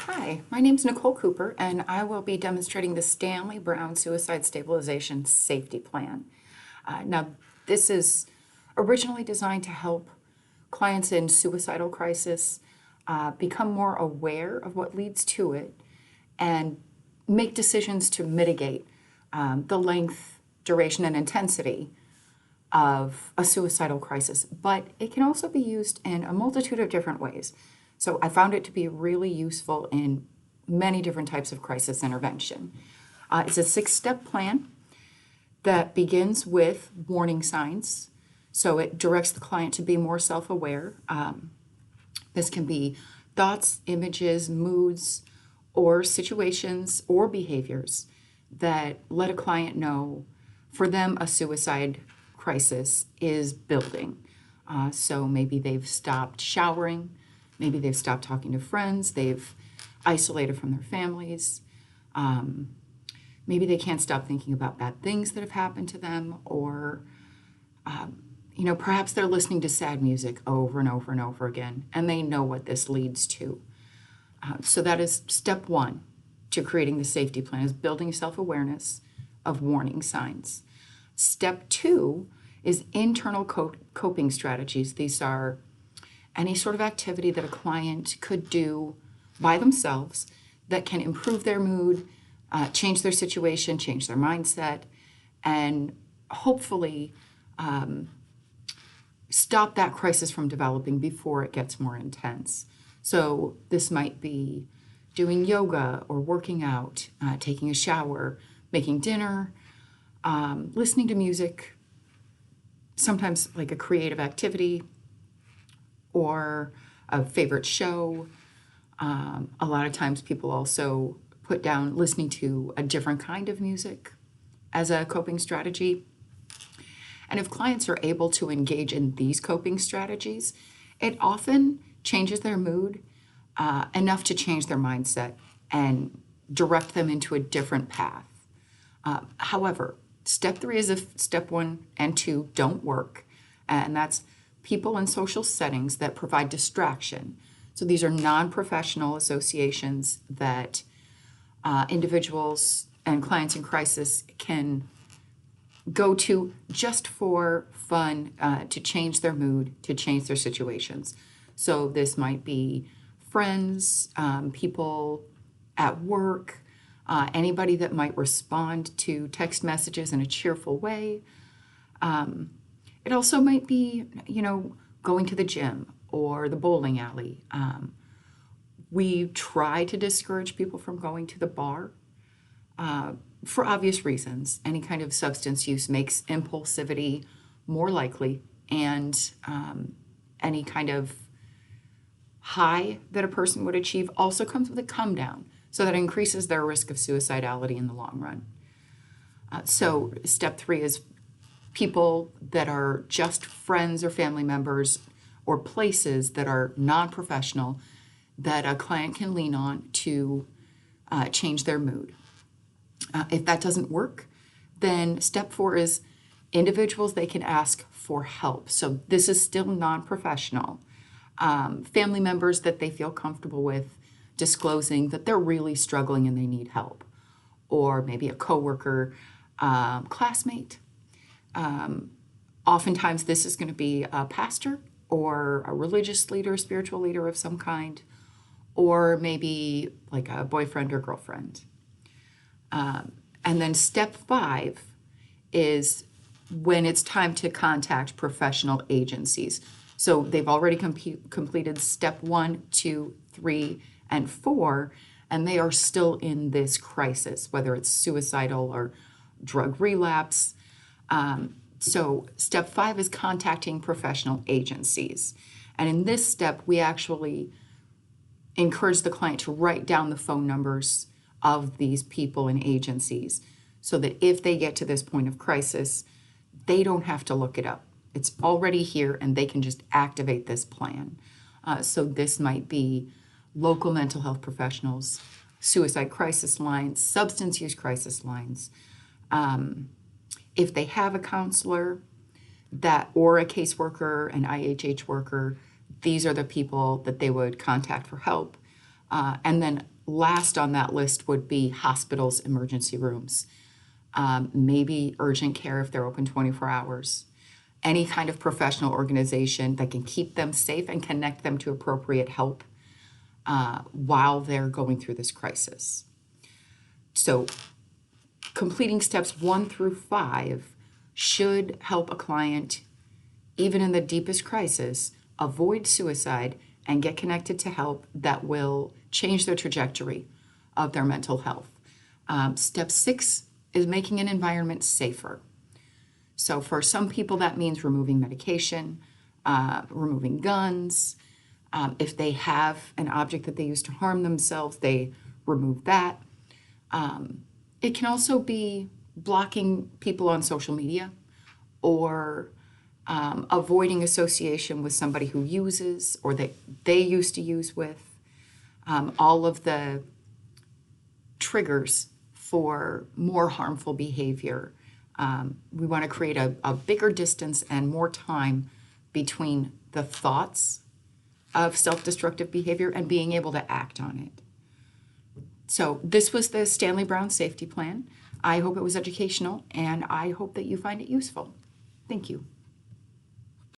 Hi, my name is Nicole Cooper, and I will be demonstrating the Stanley Brown Suicide Stabilization Safety Plan. Now, this is originally designed to help clients in suicidal crisis become more aware of what leads to it and make decisions to mitigate the length, duration, and intensity of a suicidal crisis. But it can also be used in a multitude of different ways. So I found it to be really useful in many different types of crisis intervention. It's a 6-step plan that begins with warning signs. So it directs the client to be more self-aware. This can be thoughts, images, moods, or situations or behaviors that let a client know for them a suicide crisis is building. So maybe they've stopped showering, maybe they've stopped talking to friends, they've isolated from their families, maybe they can't stop thinking about bad things that have happened to them, or perhaps they're listening to sad music over and over and over again, and they know what this leads to. So that is step one to creating the safety plan, is building self-awareness of warning signs. Step two is internal coping strategies. These are any sort of activity that a client could do by themselves that can improve their mood, change their situation, change their mindset, and hopefully stop that crisis from developing before it gets more intense. So this might be doing yoga or working out, taking a shower, making dinner, listening to music, sometimes like a creative activity or a favorite show. A lot of times people also put down listening to a different kind of music as a coping strategy. And if clients are able to engage in these coping strategies, it often changes their mood enough to change their mindset and direct them into a different path. However, step three is if step one and two don't work, and that's people in social settings that provide distraction. So these are non-professional associations that individuals and clients in crisis can go to just for fun, to change their mood, to change their situations. So this might be friends, people at work, anybody that might respond to text messages in a cheerful way. It also might be, going to the gym or the bowling alley. We try to discourage people from going to the bar for obvious reasons. Any kind of substance use makes impulsivity more likely, and any kind of high that a person would achieve also comes with a come down, so that increases their risk of suicidality in the long run. So step three is people that are just friends or family members or places that are non-professional that a client can lean on to change their mood. If that doesn't work, then step four is individuals they can ask for help. So this is still non-professional. Family members that they feel comfortable with disclosing that they're really struggling and they need help. Or maybe a coworker, classmate. Oftentimes this is going to be a pastor or a religious leader, spiritual leader of some kind, or maybe like a boyfriend or girlfriend. And then step five is when it's time to contact professional agencies. So they've already completed step 1, 2, 3, and 4, and they are still in this crisis, whether it's suicidal or drug relapse. So step 5 is contacting professional agencies. And in this step, we actually encourage the client to write down the phone numbers of these people and agencies so that if they get to this point of crisis, they don't have to look it up. It's already here and they can just activate this plan. So this might be local mental health professionals, suicide crisis lines, substance use crisis lines. If they have a counselor or a caseworker, an IHH worker, these are the people that they would contact for help. And then last on that list would be hospitals, emergency rooms, maybe urgent care if they're open 24 hours. Any kind of professional organization that can keep them safe and connect them to appropriate help while they're going through this crisis. So completing steps 1 through 5 should help a client, even in the deepest crisis, avoid suicide and get connected to help that will change their trajectory of their mental health. Step 6 is making an environment safer. So for some people, that means removing medication, removing guns. If they have an object that they use to harm themselves, they remove that. It can also be blocking people on social media or avoiding association with somebody who uses or that they used to use with. All of the triggers for more harmful behavior. We want to create a bigger distance and more time between the thoughts of self-destructive behavior and being able to act on it. So this was the Stanley Brown Safety Plan. I hope it was educational, and I hope that you find it useful. Thank you.